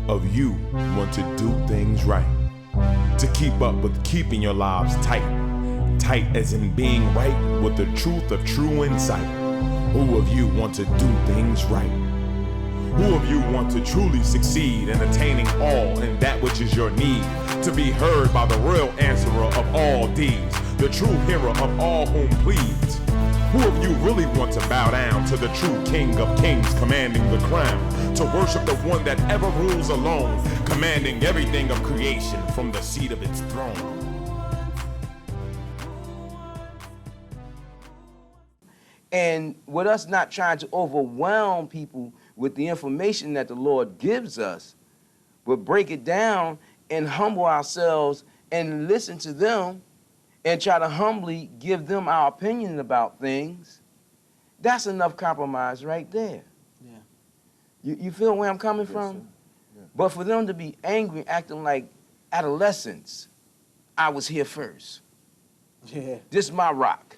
of you want to do things right? To keep up with keeping your lives tight. Tight as in being right with the truth of true insight. Who of you want to do things right? Who of you want to truly succeed in attaining all in that which is your need? To be heard by the real answerer of all deeds, the true hero of all whom pleads. Who of you really want to bow down to the true King of Kings commanding the crown? To worship the one that ever rules alone, commanding everything of creation from the seat of its throne. And with us not trying to overwhelm people with the information that the Lord gives us, but break it down and humble ourselves and listen to them and try to humbly give them our opinion about things, that's enough compromise right there. Yeah. You feel where I'm coming Yes, from? sir. Yeah. But for them to be angry, acting like adolescents, I was here first. Yeah. This is my rock.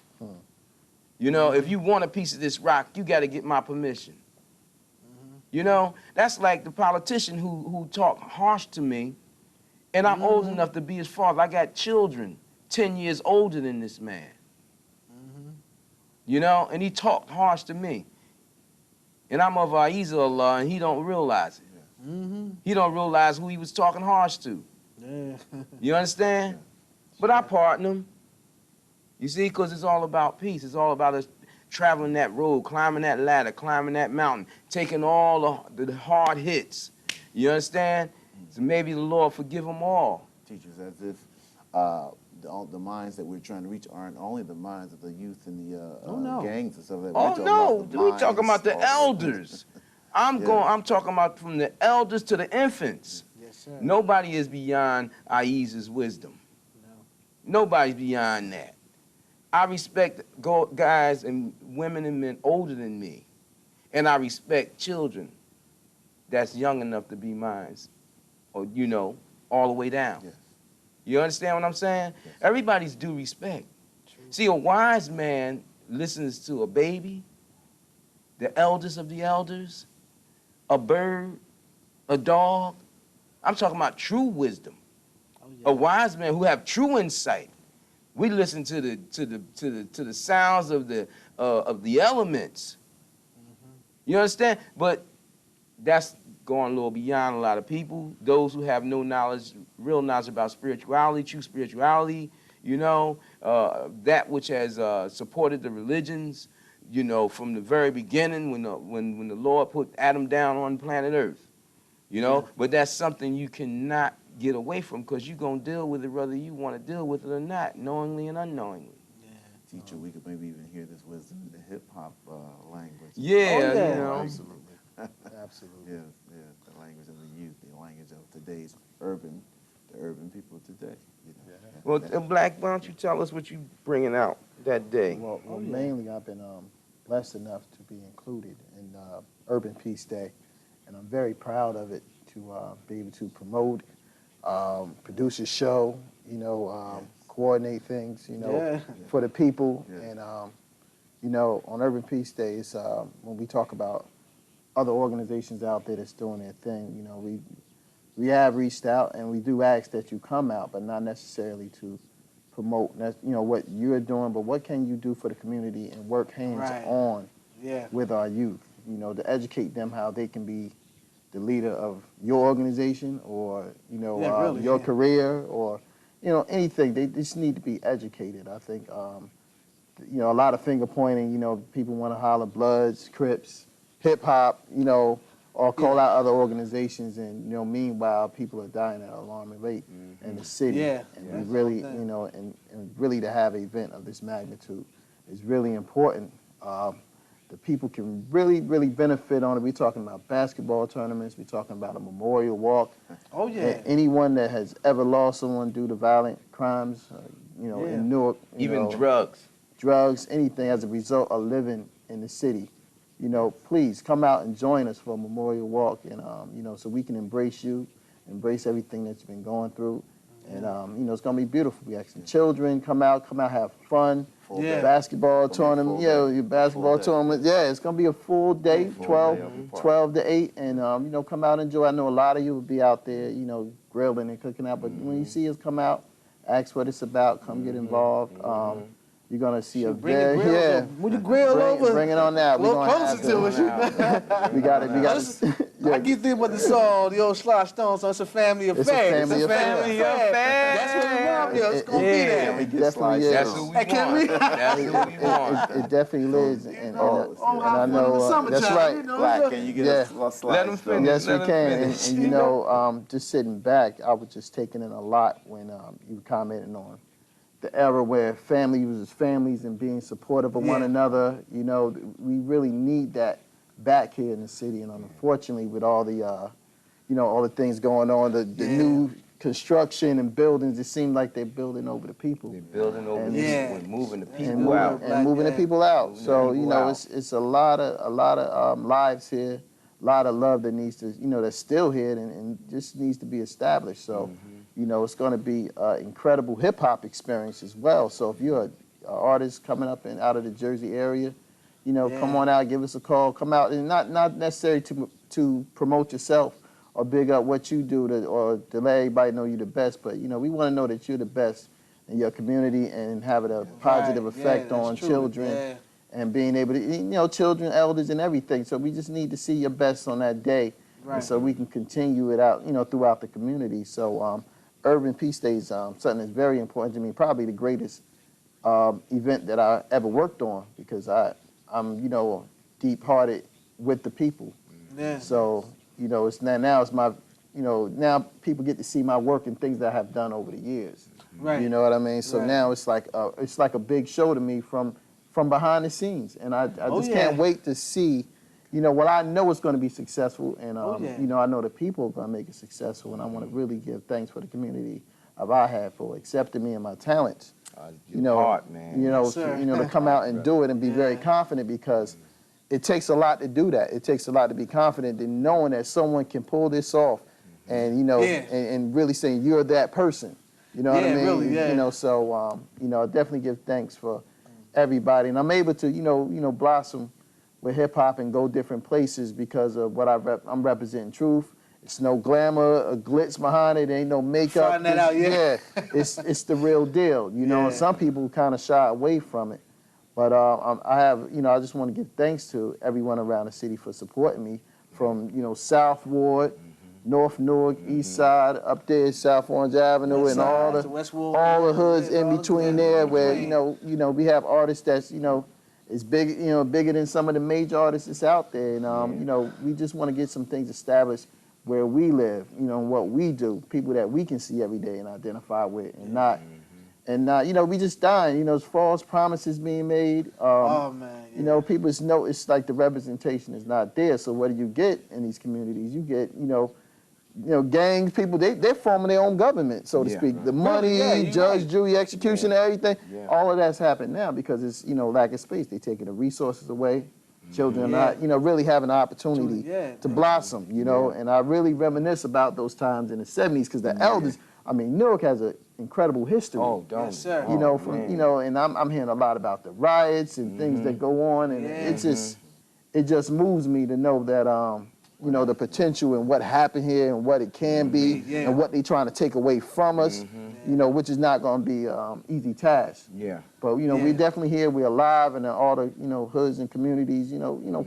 You know, if you want a piece of this rock, you got to get my permission. You know, that's like the politician who talked harsh to me, and I'm old enough to be his father. I got children 10 years older than this man. You know, and he talked harsh to me. And I'm of A.H.A.D, and he don't realize it. He don't realize who he was talking harsh to. Yeah. You understand? But I pardon him. You see, because it's all about peace. It's all about us traveling that road, climbing that ladder, climbing that mountain, taking all the hard hits. You understand? So maybe the Lord forgive them all. Teachers, as if the minds that we're trying to reach aren't only the minds of the youth and the gangs and stuff like that. Oh, no, we're talking about the also. elders. I'm talking about from the elders to the infants. Yes, sir. Nobody is beyond Aisha's wisdom. No. Nobody's beyond that. I respect guys and women and men older than me. And I respect children that's young enough to be mine. Or, you know, all the way down. Yes. You understand what I'm saying? Yes. Everybody's due respect. True. See, a wise man listens to a baby, the eldest of the elders, a bird, a dog. I'm talking about true wisdom. Oh, yeah. A wise man who have true insight. We listen to the sounds of the elements. You understand? But that's going a little beyond a lot of people. Those who have no knowledge, real knowledge about spirituality, true spirituality. You know, that which has supported the religions. You know, from the very beginning when the Lord put Adam down on planet Earth. You know, but that's something you cannot get away from because you're going to deal with it whether you want to deal with it or not, knowingly and unknowingly. Yeah. Teacher, we could maybe even hear this wisdom in the hip-hop language. Yeah, Oh, yeah. you know. Absolutely. Absolutely. Yes, the language of the youth, the language of today's the urban people today. You know. Well, Black, why don't you tell us what you bringing out that day? Well, Oh, yeah. mainly I've been blessed enough to be included in Urban Peace Day, and I'm very proud of it to be able to promote, produce a show, you know, coordinate things, you know, for the people. Yeah. And, you know, on Urban Peace Day, it's, when we talk about other organizations out there that's doing their thing, you know, we have reached out and we do ask that you come out, but not necessarily to promote, you know, what you're doing, but what can you do for the community and work hands-on with our youth, you know, to educate them how they can be the leader of your organization or, you know, your career or, you know, anything. They just need to be educated. I think, you know, a lot of finger pointing, you know, people want to holler Bloods, Crips, hip-hop, you know, or call out other organizations, and, you know, meanwhile, people are dying at an alarming rate in the city. Yeah. And we really, you know, and really to have an event of this magnitude is really important. The people can really, really benefit on it. We're talking about basketball tournaments. We're talking about a memorial walk. Oh, yeah. Anyone that has ever lost someone due to violent crimes, you know, in Newark. Even drugs. Drugs, anything as a result of living in the city. You know, please come out and join us for a memorial walk, and you know, so we can embrace you, embrace everything that you've been going through, and you know, it's gonna be beautiful. We asking children come out, have fun. full Yeah. day. basketball It's gonna be a tournament, full yeah, day. your basketball day. tournament. Yeah, it's gonna be a full day, Full 12, day, I'll be part. 12 to 8, and you know, come out and enjoy. I know a lot of you will be out there, you know, grilling and cooking out. But when you see us come out, ask what it's about. Come get involved. You're gonna see a Bring the very grills over. When you grill over, bring it on out. a We little gonna closer have to it. we got it. I keep thinking about the song, the old Sly Stone song. It's a family affair. It's a family affair. That's what we want. Yo, it's gonna be It there. definitely is. That's what we Hey, can want. we- That's what we want. It definitely is, and Oh, I know that's right. You know, Black, can you get Yeah. a slice? Let 'em finish. Yes, we Let 'em can. finish. And you know, just sitting back, I was just taking in a lot when you were commenting on the era where family was families and being supportive of one Yeah. another. You know, we really need that back here in the city. And unfortunately, with all the, you know, all the things going on, the new construction and buildings, it seems like they're building over the people. They're building over And- the Yeah. people and moving the And, people moving, out. and moving the people out. Moving the So you people know, out. it's a lot of lives here, a lot of love that needs to, you know, that's still here and just needs to be established. So, you know, it's going to be an incredible hip hop experience as well. So if you're an artist coming up and out of the Jersey area, you know, come on out, give us a call, come out, and not necessarily to promote yourself or big up what you do or to let everybody know you're the best, but you know, we want to know that you're the best in your community and having a positive effect that's on true. children. Yeah. And being able to, you know, children, elders, and everything. So we just need to see your best on that day, Right. and so we can continue it out, you know, throughout the community. So Urban Peace Day is something that's very important to me, probably the greatest event that I ever worked on because I'm, you know, deep-hearted with the people. Yeah. So, you know, now it's my, you know, now people get to see my work and things that I have done over the years. Right. You know what I mean? So Right. now it's like a big show to me from behind the scenes, and I just can't wait to see, you know, well, I know it's going to be successful, and you know, I know the people are going to make it successful, and I want to really give thanks for the community of A.H.A.D for accepting me and my talents. You know, man. You know, Yes, sir. you know, to come out and do it and be very confident because it takes a lot to do that. It takes a lot to be confident in knowing that someone can pull this off, and you know, and really saying you're that person. You know what I mean? Really, You know, so you know, I definitely give thanks for everybody, and I'm able to, you know, blossom with hip hop and go different places because of what I'm representing truth. It's no glamour or glitz behind it. Ain't no makeup. Find that out, yeah. It's the real deal. You know, and some people kind of shy away from it, but I have, you know, I just want to give thanks to everyone around the city for supporting me, from you know South Ward, North Newark, East Side, up there South Orange Avenue, and all the hoods in between there, where you know we have artists that's is big, bigger than some of the major artists that's out there, and you know, we just want to get some things established where we live, and what we do, people that we can see every day and identify with, and not. And you know, we just dying. You know, there's false promises being made. You know, people know it's like the representation is not there. So what do you get in these communities? You get, gangs. People they're forming their own government, so to speak. The money, judge, jury, execution, everything. All of that's happened now because it's lack of space. They're taking the resources away. Children are not really having the opportunity to blossom. And I really reminisce about those times in the '70s because the elders. I mean, Newark has an incredible history. Oh, don't yes, sir. And I'm hearing a lot about the riots and things that go on, and it just moves me to know that the potential and what happened here and what it can be and what they're trying to take away from us, which is not going to be easy task. Yeah. But we're definitely here. We're alive, and all the hoods and communities.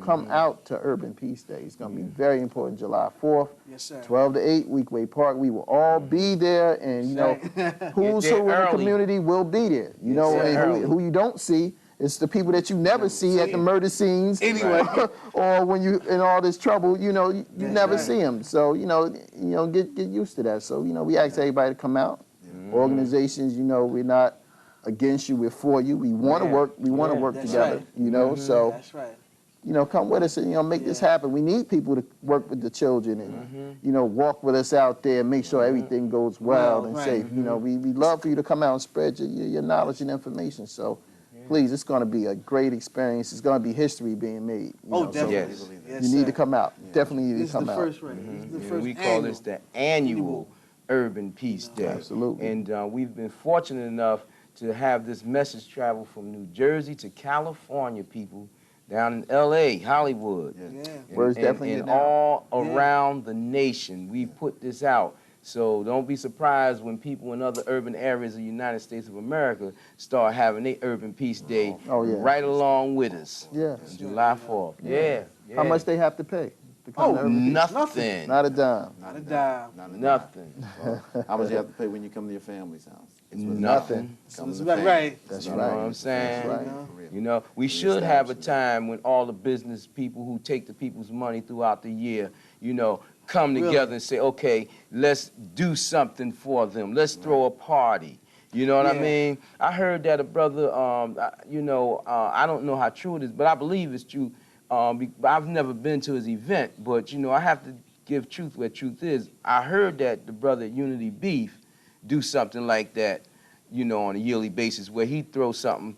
Come out to Urban Peace Day. It's going to be very important. July 4th, yes, sir. 12 to 8, Weekway Park. We will all be there, and who's who in the community will be there. And who you don't see. It's the people that you never see at the murder scenes, anyway, or when you in all this trouble. You never see them. So get used to that. So we ask everybody to come out. Organizations, we're not against you. We're for you. We want to work. We want to work together. Right. So that's right. Come with us and make this happen. We need people to work with the children and walk with us out there and make sure everything goes well and safe. We love for you to come out and spread your knowledge and information. So. Please, it's going to be a great experience. It's going to be history being made. Definitely. So Yes, you need to come out. Definitely need to come out. This is the first, right? This is the first we call this the annual Urban Peace Day. Absolutely. And we've been fortunate enough to have this message travel from New Jersey to California, people, down in L.A., Hollywood, Word's definitely and getting out. all around the nation. We put this out. So don't be surprised when people in other urban areas of the United States of America start having their Urban Peace Day right along with us. Yeah. July 4th. Yeah. How much they have to pay? To come to Urban Peace? Nothing. Not a dime. Not a dime. Nothing. How much you have to pay when you come to your family's house? It's Nothing. Come to the That's family. right. That's You know right. what I'm saying? That's right. You know, we should have a time when all the business people who take the people's money throughout the year, you know, come together and say, okay, let's do something for them. Let's throw a party. You know what I mean? I heard that a brother, you know, I don't know how true it is, but I believe it's true. I've never been to his event, but, you know, I have to give truth where truth is. I heard that the brother at Unity Beef do something like that, you know, on a yearly basis where he throws something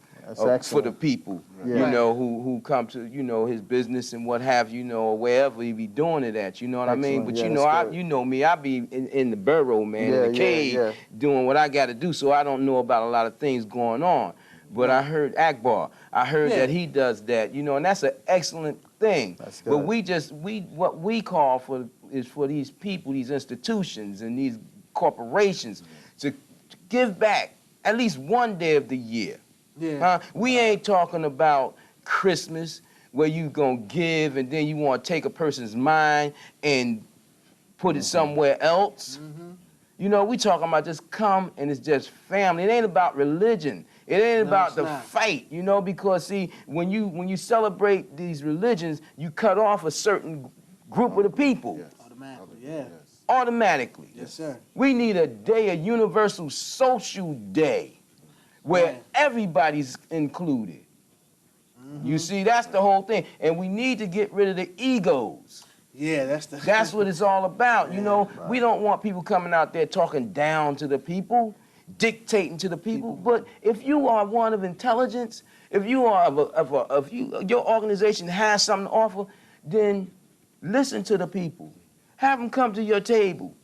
for the people, you know, who come to, you know, his business and what have you know, or wherever he be doing it at, you know what I mean? But you know, you know me, I be in the burrow, man, in the cave, doing what I got to do, so I don't know about a lot of things going on. But I heard Akbar, I heard that he does that, you know, and that's an excellent thing. That's good. But what we call for is for these people, these institutions and these corporations to give back at least one day of the year. We ain't talking about Christmas where you gonna give and then you want to take a person's mind and put it somewhere else. You know, we talking about just come and it's just family. It ain't about religion. It ain't about the fight, you know, because see, when you celebrate these religions, you cut off a certain group of the people. Automatically, Automatically. Yes, sir. We need a day, a universal social day where everybody's included. You see, that's the whole thing. And we need to get rid of the egos. Yeah, That's what it's all about. You know, we don't want people coming out there talking down to the people, dictating to the people. But if you are one of intelligence, if you are your organization has something to offer, then listen to the people. Have them come to your table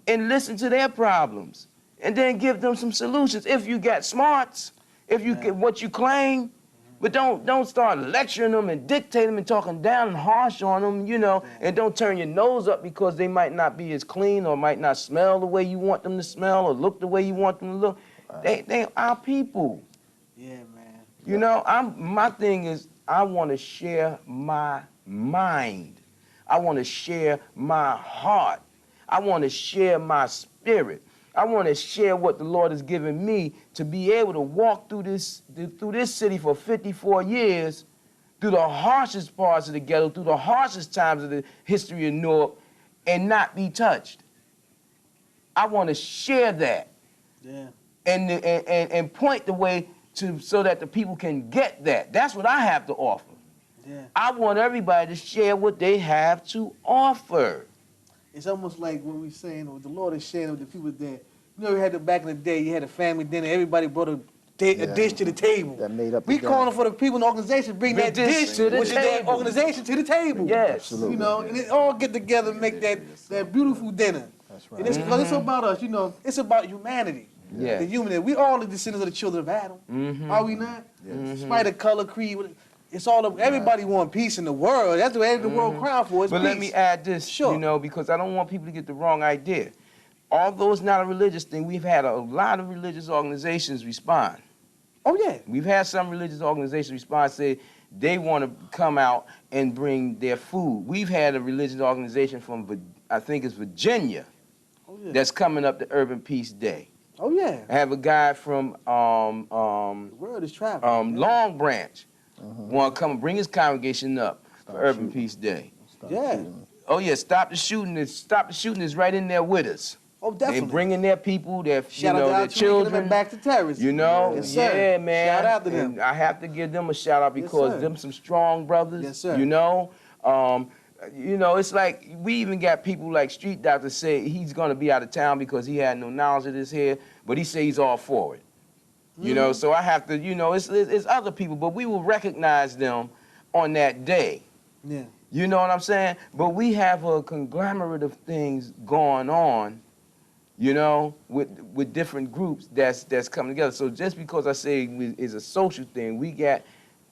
and listen to their problems. And then give them some solutions. If you got smarts, if you get what you claim, but don't start lecturing them and dictating them and talking down and harsh on them, you know, and don't turn your nose up because they might not be as clean or might not smell the way you want them to smell or look the way you want them to look. They are people. Yeah, man. You know, my thing is I want to share my mind. I want to share my heart. I want to share my spirit. I want to share what the Lord has given me to be able to walk through this city for 54 years, through the harshest parts of the ghetto, through the harshest times of the history of Newark, and not be touched. I want to share that and point the way so that the people can get that. That's what I have to offer. I want everybody to share what they have to offer. It's almost like when we saying what the Lord is sharing with the people there. You know, we had back in the day, you had a family dinner, everybody brought a dish to the table. That made up we the calling for the people in the organization, bring that dish to the which is their organization to the table. Yes. Absolutely. You know, and they all get together and make that beautiful dinner. That's right. And it's about us, you know, it's about humanity. Yeah. The human. We all the descendants of the children of Adam. Are we not? Despite of color, creed, it's all everybody want peace in the world. That's what the world crown for. It's But peace. let me add this, you know, because I don't want people to get the wrong idea. Although it's not a religious thing, we've had a lot of religious organizations respond. Oh, yeah. We've had some religious organizations respond, say they want to come out and bring their food. We've had a religious organization from, I think it's Virginia, that's coming up to Urban Peace Day. Oh, yeah. I have a guy from The world is traveling. Long Branch, want to come and bring his congregation up for Urban Peace Day. Oh yeah, Stop the Shooting is right in there with us. Oh, definitely. They bringing their people, their their children. children Back to terrorism. You know, Yes, sir. yeah, man. Shout out to them. And I have to give them a shout out because sir. them some strong brothers. Yes, sir. You know, it's like we even got people like Street Doctor say he's going to be out of town because he had no knowledge of this here, but he say he's all for it. You know, so I have to, you know, it's other people, but we will recognize them on that day. Yeah. You know what I'm saying? But we have a conglomerate of things going on you know, with different groups that's coming together. So just because I say it's a social thing, we got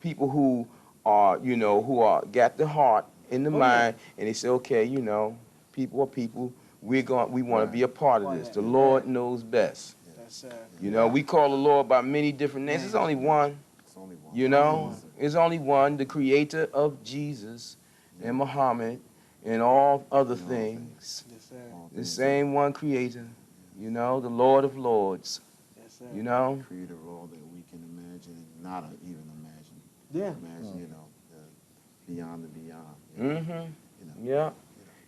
people who are, you know, got the heart and the mind, and they say, okay, you know, people are people. We want to be a part of this. The Lord knows best. That's You know, we call the Lord by many different names. There's only one. It's only one. You know, there's only one, the creator of Jesus and Muhammad and all other things. Yes, sir. The same one creator, you know, the Lord of Lords, Yes, sir. you know. Creator of all that we can imagine and not even imagine. Yeah. Imagine, you know, beyond the beyond. Mm-hmm. You know. Yeah.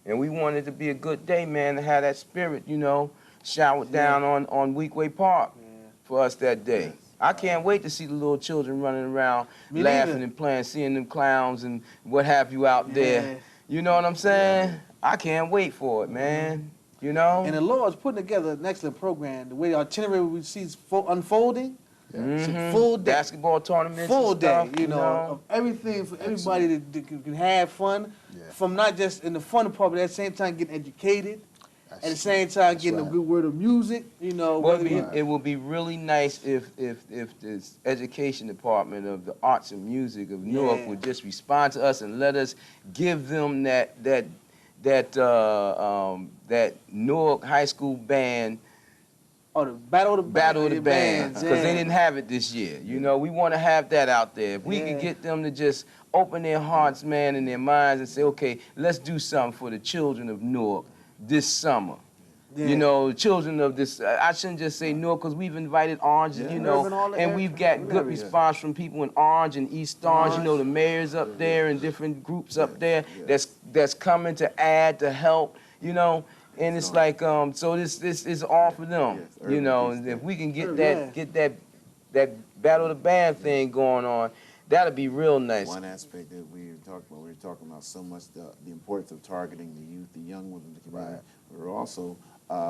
And we wanted it to be a good day, man, to have that spirit, you know, showered down on Weekway Park for us that day. I can't wait to see the little children running around, Me laughing neither. and playing, seeing them clowns and what have you out there. You know what I'm saying? I can't wait for it, man. You know? And the Lord's putting together an excellent program. The way the itinerary we see is unfolding, it's a full day. Basketball tournaments, Full and day, stuff, you know, of everything for everybody that can have fun. From not just in the fun part, but at the same time getting educated. At the same time getting a good word of music, you know. Well, it will be really nice if this education department of the arts and music of Newark would just respond to us and let us give them that Newark High School band. Oh, the Battle of the Bands. Because they didn't have it this year. You know, we want to have that out there. If we could get them to just open their hearts, man, and their minds and say, okay, let's do something for the children of Newark this summer. You know, children of this, I shouldn't just say Newark because we've invited Orange, you know, and we've got good response from people in Orange and East Orange, you know, the mayors up there and different groups up there that's coming to add, to help, you know. And it's like, so this is all for them, you know. And if we can get that Battle of the Band thing going on, that'll be real nice. One aspect that we were talking about so much the importance of targeting the youth, the young ones in the community. We're also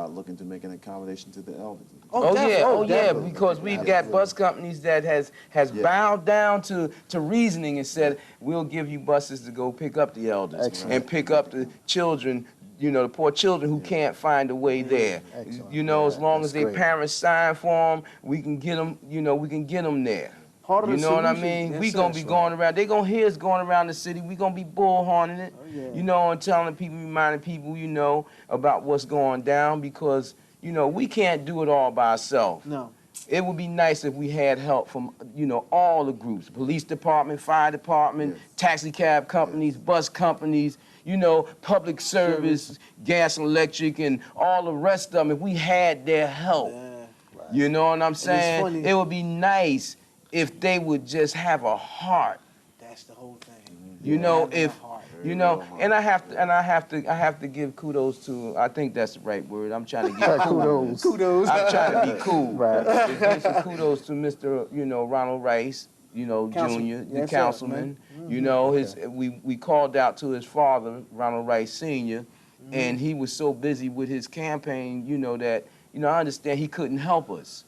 looking to make an accommodation to the elders. Oh yeah, because we've got bus companies that has bowed down to reasoning and said, we'll give you buses to go pick up the elders and pick up the children, you know, the poor children who can't find a way there. You know, as long as their parents sign for them, we can get them, you know, we can get them there. You know what I mean? We gonna be going around. They gonna hear us going around the city. We gonna be bullhorning it, you know, and telling people, reminding people, you know, about what's going down because, you know, we can't do it all by ourselves. No. It would be nice if we had help from, you know, all the groups: police department, fire department, taxi cab companies, bus companies, you know, public service, gas and electric, and all the rest of them. If we had their help, you know what I'm saying? It would be nice if they would just have a heart. That's the whole thing. You know, if you know, and I have to give kudos to, I think that's the right word. I'm trying to give Kudos. I'm trying to be cool. Give some kudos to Mr. You know, Ronald Rice, you know, Jr., the councilman. You know, we called out to his father, Ronald Rice Sr., and he was so busy with his campaign, you know, that, you know, I understand he couldn't help us.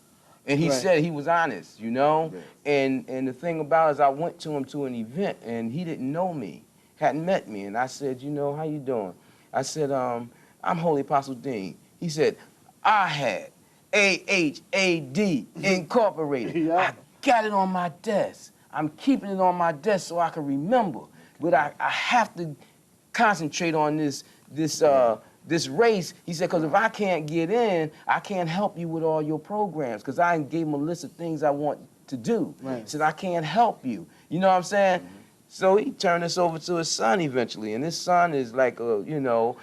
And he said he was honest, you know? And the thing about it is I went to him to an event, and he didn't know me, hadn't met me. And I said, you know, how you doing? I said, I'm Holy Apostle Dean. He said, A.H.A.D, A.H.A.D Incorporated. I got it on my desk. I'm keeping it on my desk so I can remember. But I have to concentrate on this race. He said, because if I can't get in, I can't help you with all your programs, because I gave him a list of things I want to do. He said, I can't help you. You know what I'm saying? So he turned this over to his son eventually, and his son is like a, you know,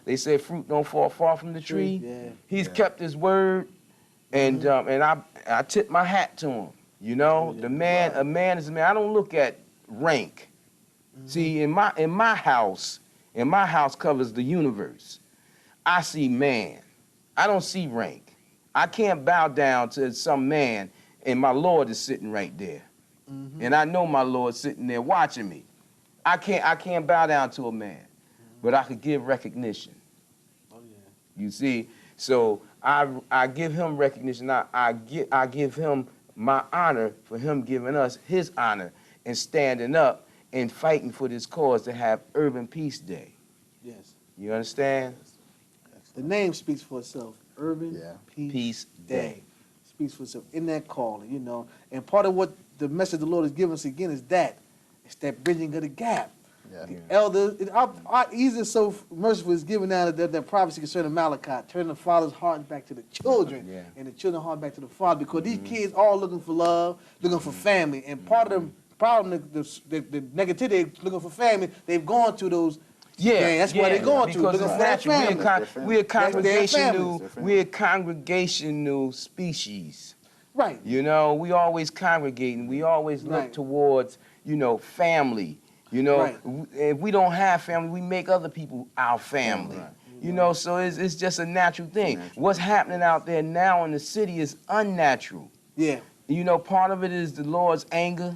they say fruit don't fall far from the tree. He's kept his word, and I tip my hat to him. You know, a man is a man. I don't look at rank. See, in my house covers the universe. I see man. I don't see rank. I can't bow down to some man, and my Lord is sitting right there. And I know my Lord's sitting there watching me. I can't bow down to a man, but I could give recognition. You see, so I give him recognition. I give him my honor for him giving us his honor and standing up and fighting for this cause to have Urban Peace Day. You understand? The name speaks for itself. Urban Yeah. Peace, Day. Day. Speaks for itself in that calling, you know. And part of what the message the Lord has given us again is that. It's that bridging of the gap. Yeah. The elders, He's just so merciful, is giving out that prophecy concerning Malachi, turning the father's heart back to the children, Yeah. and the children's heart back to the father, because these kids all looking for love, looking for family, and part of the problem, the negativity, looking for family, they've gone to those. Yeah, That's why they're going to, because looking it's for that natural. family. We're a That's their congregational. families. We're a congregational species. Right. You know, we always congregating. We always look Right. towards, family. You know, Right. if we don't have family, we make other people our family. Right. You know, so it's just a natural thing. natural. What's happening out there now in the city is unnatural. Yeah. You know, part of it is the Lord's anger.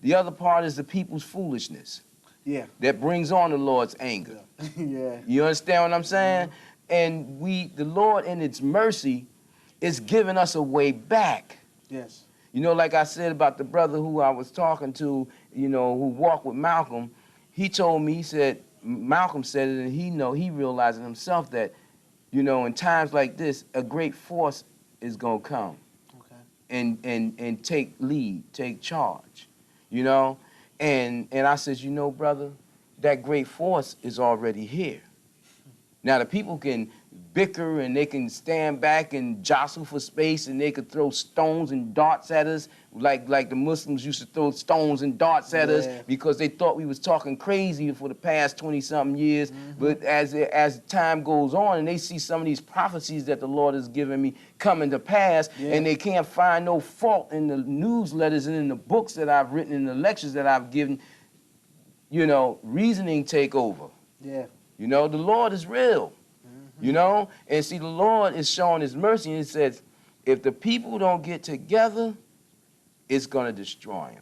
The other part is the people's foolishness Yeah. that brings on the Lord's anger. Yeah. You understand what I'm saying? And the Lord in its mercy is giving us a way back. Yes. You know, like I said about the brother who I was talking to, who walked with Malcolm, he told me, he said, Malcolm said it, and he realized it himself that, in times like this, a great force is gonna come Okay. and take lead, take charge, And I said, brother, that great force is already here. Now the people can bicker and they can stand back and jostle for space and they could throw stones and darts at us like the Muslims used to throw stones and darts at us because they thought we was talking crazy for the past 20-something years. But as time goes on and they see some of these prophecies that the Lord has given me coming to pass and they can't find no fault in the newsletters and in the books that I've written and the lectures that I've given, reasoning take over. Yeah. The Lord is real, And see, the Lord is showing his mercy, and it says, if the people don't get together, it's going to destroy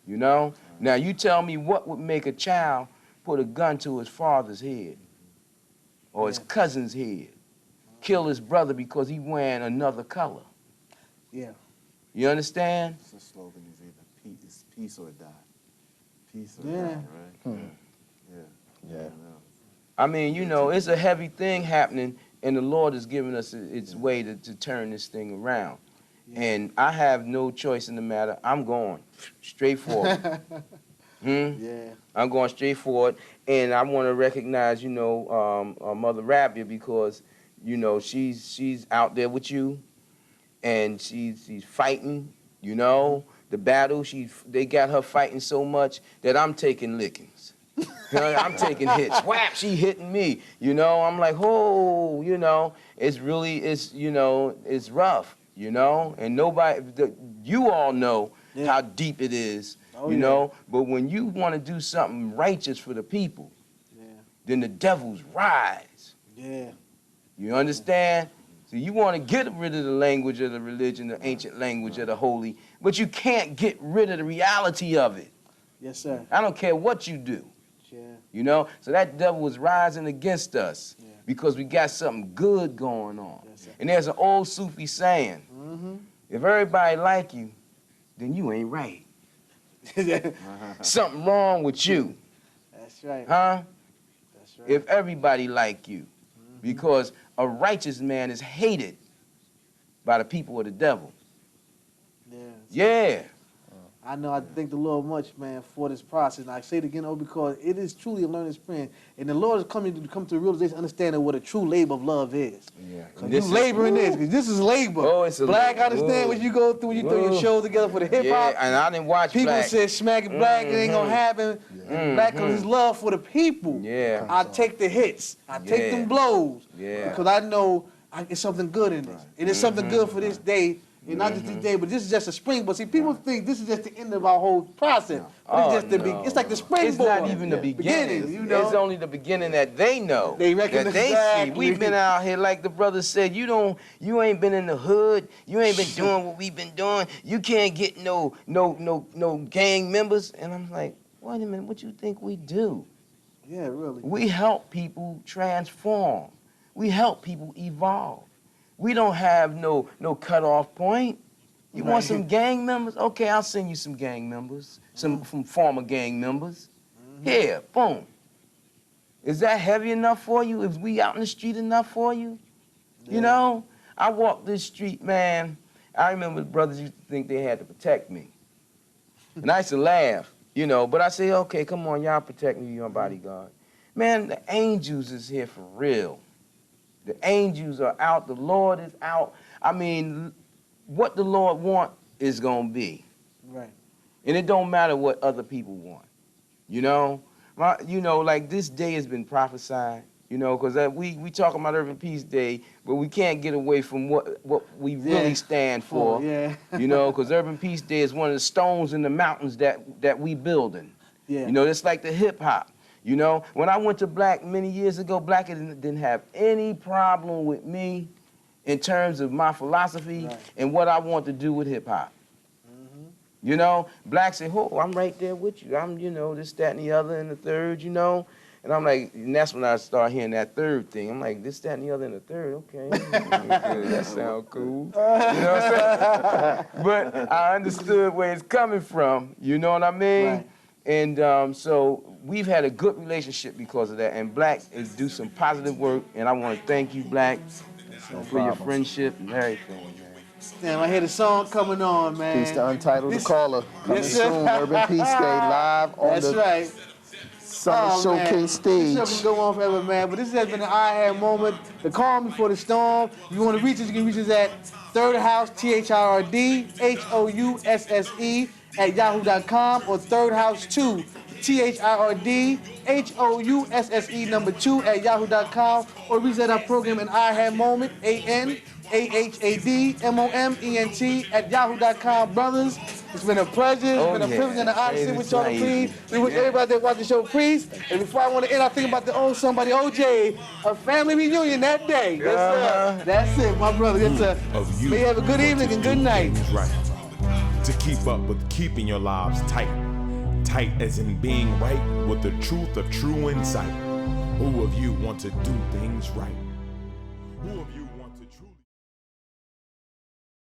them. Now, you tell me what would make a child put a gun to his father's head or his cousin's head, kill his brother because he wearing another color. Yeah. You understand? The slogan is either peace or die. Peace or Yeah. die, right? Yeah. I mean, it's a heavy thing happening, and the Lord has given us its way to turn this thing around. Yeah. And I have no choice in the matter. I'm going straight forward. Yeah. I'm going straight forward, and I want to recognize, Mother Rabia because, she's out there with you, and she's fighting, the battle. They got her fighting so much that I'm taking lickings. I'm taking hits. Whap, she hitting me. I'm like, oh, it's really, it's rough, and you all know how deep it is, but when you want to do something righteous for the people, then the devils rise. Yeah. You understand? So you want to get rid of the language of the religion, the ancient language of the holy, but you can't get rid of the reality of it. Yes, sir. I don't care what you do. Yeah. So that devil was rising against us because we got something good going on. Yes, And there's an old Sufi saying, if everybody like you, then you ain't right. Something wrong with you, That's right. huh? That's right. If everybody like you. Because a righteous man is hated by the people of the devil. Yeah. Yeah. I know. I thank the Lord much, man, for this process. And I say it again, because it is truly a learning experience. And the Lord is coming to come to a realization, understanding what a true labor of love is. Yeah. Because you laboring this, because this is labor. Oh, it's a Black, labor. understand what you go through when you throw your shows together for the hip hop. Yeah, and I didn't watch People Black. say smack it Black, it ain't gonna happen. And Black, because his love for the people. Yeah. I take the hits. I take them blows. Yeah. Because I know it's something good in this. And it's something good for this day. And not just this day, but this is just a spring. But see, people think this is just the end of our whole process. But it's just it's like the springboard. It's not even the beginning. It's only the beginning that they know. They recognize that they exactly. see. We've been out here, like the brother said, you ain't been in the hood. You ain't been doing what we've been doing. You can't get no gang members. And I'm like, wait a minute, what you think we do? Yeah, really. We help people transform. We help people evolve. We don't have no cutoff point. You want some gang members? Okay, I'll send you some gang members, some from former gang members. Here, boom. Is that heavy enough for you? Is we out in the street enough for you? You know, I walk this street, man. I remember the brothers used to think they had to protect me. And I used to laugh, you know, but I say, okay, come on, y'all protect me, you're my bodyguard. Man, the angels is here for real. The angels are out, the Lord is out. I mean, what the Lord want is gonna be. Right. And it don't matter what other people want, you know? You know, like this day has been prophesied, you know, because we talking about Urban Peace Day, but we can't get away from what we really stand for, you know, because Urban Peace Day is one of the stones in the mountains that we building. Yeah. You know, it's like the hip hop. You know, when I went to Black many years ago, Black didn't have any problem with me in terms of my philosophy and what I want to do with hip hop. You know, Black say, oh, I'm right there with you. I'm, you know, this, that, and the other, and the third, you know. And I'm like, and that's when I start hearing that third thing. I'm like, this, that, and the other, and the third, okay. That sounds cool. You know what I'm saying? But I understood where it's coming from, you know what I mean? Right. And so we've had a good relationship because of that. And Black is do some positive work, and I want to thank you, Black, for your friendship and everything, man. Damn, I hear the song coming on, man. Peace to Untitled the Caller. Coming Yes, sir. soon. Urban Peace Day live on That's the right. Summer Showcase stage. This show can go on forever, man. But this has been an I.H.A.D moment. The calm before the storm. If you want to reach us, you can reach us at Third House, T-H-I-R-D, H-O-U-S-S-E at yahoo.com or Third House 2, T-H-I-R-D, H-O-U-S-S-E number 2 at yahoo.com or reach our program in I.H.A.D moment, A.H.A.D moment at yahoo.com. Brothers, it's been a pleasure. It's been a privilege and an honor to sit with y'all, please. We wish everybody that watched the show, please. And before I want to end, I think about the old somebody, O.J., a family reunion that day. Yes, sir. That's it, my brother. Yes, sir. May you have a good evening and good night. Right. To keep up with keeping your lives tight. Tight as in being right with the truth of true insight. Who of you want to do things right? Who of you